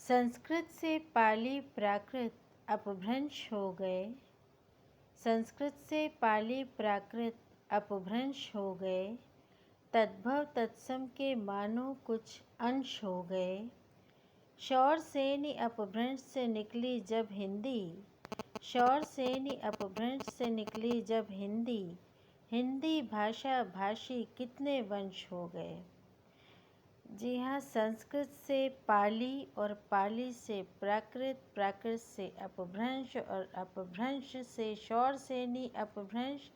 संस्कृत से पाली प्राकृत अपभ्रंश हो गए। संस्कृत से पाली प्राकृत अपभ्रंश हो गए। तद्भव तत्सम के मानो कुछ अंश हो गए। शौर सेनी अपभ्रंश से निकली जब हिंदी, शौर सेनी अपभ्रंश से निकली जब हिंदी, हिंदी भाषा भाषी कितने वंश हो गए। जी हाँ, संस्कृत से पाली और पाली से प्राकृत, प्राकृत से अपभ्रंश और अपभ्रंश से शौर सेनी अपभ्रंश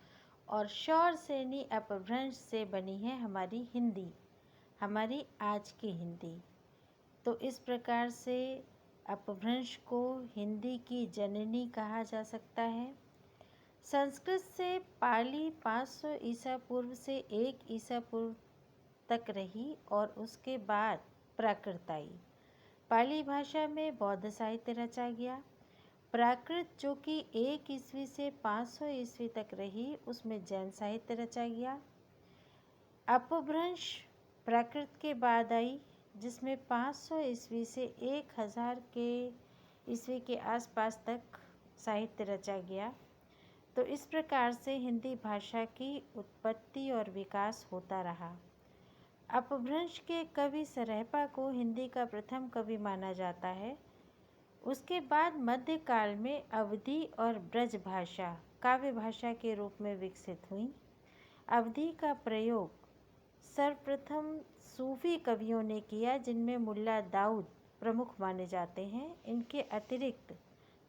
और शौर सेनी अपभ्रंश से बनी है हमारी हिंदी, हमारी आज की हिंदी। तो इस प्रकार से अपभ्रंश को हिंदी की जननी कहा जा सकता है। संस्कृत से पाली 500 ईसा पूर्व से 1 ईसा पूर्व तक रही और उसके बाद प्राकृत आई। पाली भाषा में बौद्ध साहित्य रचा गया। प्राकृत जो कि 1 ईस्वी से 500 ईस्वी तक रही, उसमें जैन साहित्य रचा गया। अपभ्रंश प्राकृत के बाद आई, जिसमें 500 ईस्वी से 1000 के ईस्वी के आसपास तक साहित्य रचा गया। तो इस प्रकार से हिंदी भाषा की उत्पत्ति और विकास होता रहा। अपभ्रंश के कवि सरहपा को हिंदी का प्रथम कवि माना जाता है। उसके बाद मध्यकाल में अवधी और ब्रज भाषा काव्य भाषा के रूप में विकसित हुई। अवधी का प्रयोग सर्वप्रथम सूफी कवियों ने किया, जिनमें मुल्ला दाऊद प्रमुख माने जाते हैं। इनके अतिरिक्त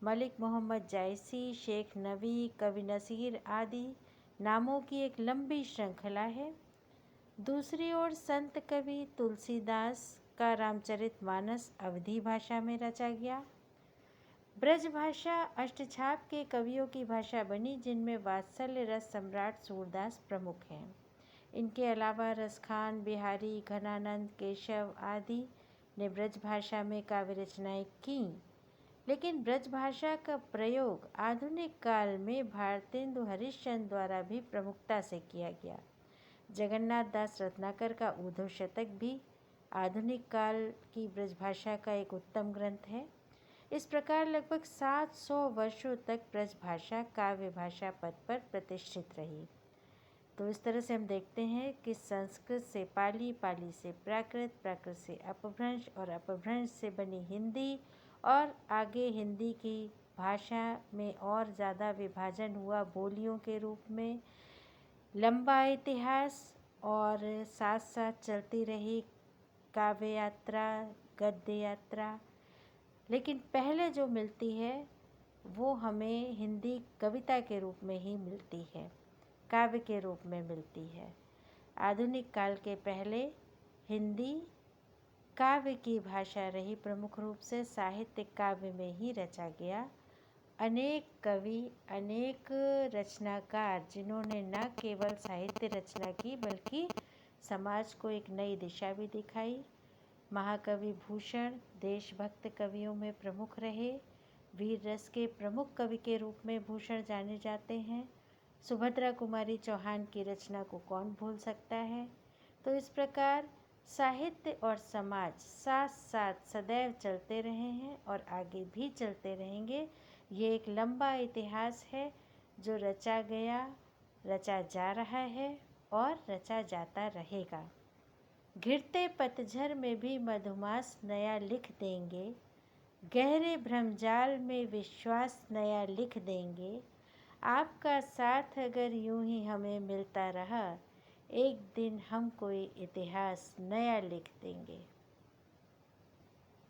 मलिक मोहम्मद जायसी, शेख नबी, कवि नसीर आदि नामों की एक लंबी श्रृंखला है। दूसरी ओर संत कवि तुलसीदास का रामचरितमानस अवधी भाषा में रचा गया। ब्रज भाषा अष्टछाप के कवियों की भाषा बनी, जिनमें वात्सल्य रस सम्राट सूरदास प्रमुख हैं। इनके अलावा रसखान, बिहारी, घनानंद, केशव आदि ने ब्रज भाषा में काव्य रचनाएं की। लेकिन ब्रज भाषा का प्रयोग आधुनिक काल में भारतेंदु हरिश्चंद्र द्वारा भी प्रमुखता से किया गया। जगन्नाथ दास रत्नाकर का उद्धव शतक भी आधुनिक काल की ब्रजभाषा का एक उत्तम ग्रंथ है। इस प्रकार लगभग 700 वर्षों तक ब्रजभाषा काव्य भाषा पद पर प्रतिष्ठित रही। तो इस तरह से हम देखते हैं कि संस्कृत से पाली, पाली से प्राकृत, प्राकृत से अपभ्रंश और अपभ्रंश से बनी हिंदी, और आगे हिंदी की भाषा में और ज़्यादा विभाजन हुआ बोलियों के रूप में। लंबा इतिहास और साथ साथ चलती रही काव्य यात्रा, गद्य यात्रा। लेकिन पहले जो मिलती है वो हमें हिंदी कविता के रूप में ही मिलती है, काव्य के रूप में मिलती है। आधुनिक काल के पहले हिंदी काव्य की भाषा रही, प्रमुख रूप से साहित्य काव्य में ही रचा गया। अनेक कवि, अनेक रचनाकार, जिन्होंने न केवल साहित्य रचना की बल्कि समाज को एक नई दिशा भी दिखाई। महाकवि भूषण देशभक्त कवियों में प्रमुख रहे। वीर रस के प्रमुख कवि के रूप में भूषण जाने जाते हैं। सुभद्रा कुमारी चौहान की रचना को कौन भूल सकता है। तो इस प्रकार साहित्य और समाज साथ साथ सदैव चलते रहे हैं और आगे भी चलते रहेंगे। ये एक लंबा इतिहास है जो रचा गया, रचा जा रहा है और रचा जाता रहेगा। घिरते पतझर में भी मधुमास नया लिख देंगे, गहरे भ्रमजाल में विश्वास नया लिख देंगे। आपका साथ अगर यूं ही हमें मिलता रहा, एक दिन हम कोई इतिहास नया लिख देंगे।